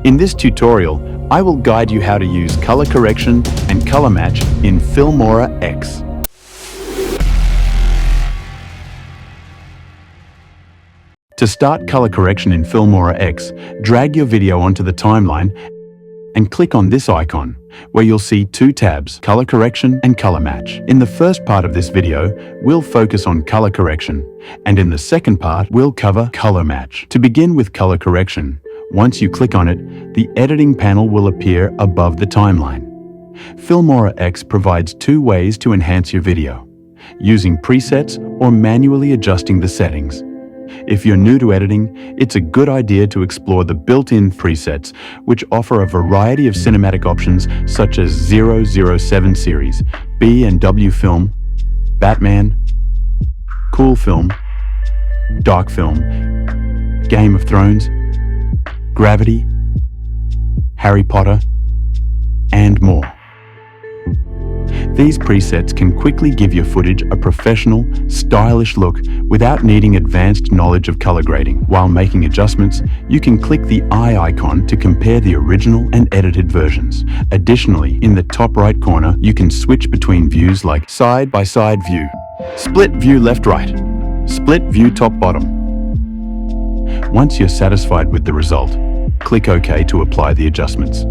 In this tutorial, I will guide you how to use color correction and color match in Filmora X. To start color correction in Filmora X, drag your video onto the timeline and click on this icon, where you'll see two tabs, Color Correction and Color Match. In the first part of this video, we'll focus on color correction, and in the second part, we'll cover color match. To begin with color correction, once you click on it, the editing panel will appear above the timeline. Filmora X provides two ways to enhance your video, using presets or manually adjusting the settings. If you're new to editing, it's a good idea to explore the built-in presets, which offer a variety of cinematic options such as 007 series, B&W film, Batman, Cool film, Dark film, Game of Thrones, Gravity, Harry Potter, and more. These presets can quickly give your footage a professional, stylish look without needing advanced knowledge of color grading. While making adjustments, you can click the eye icon to compare the original and edited versions. Additionally, in the top right corner, you can switch between views like side-by-side view, split view left-right, split view top-bottom. Once you're satisfied with the result, click OK to apply the adjustments.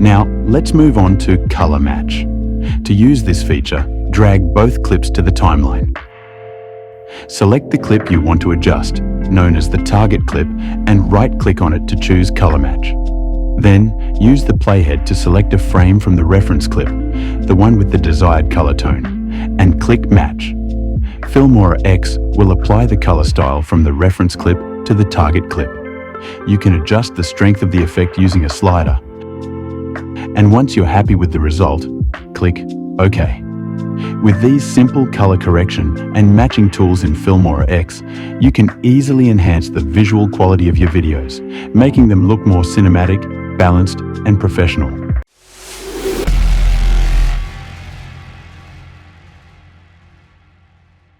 Now, let's move on to color match. To use this feature, drag both clips to the timeline. Select the clip you want to adjust, known as the target clip, and right-click on it to choose color match. Then, use the playhead to select a frame from the reference clip, the one with the desired color tone, and click match. Filmora X will apply the color style from the reference clip to the target clip. You can adjust the strength of the effect using a slider. And once you're happy with the result, click OK. With these simple color correction and matching tools in Filmora X, you can easily enhance the visual quality of your videos, making them look more cinematic, balanced, and professional.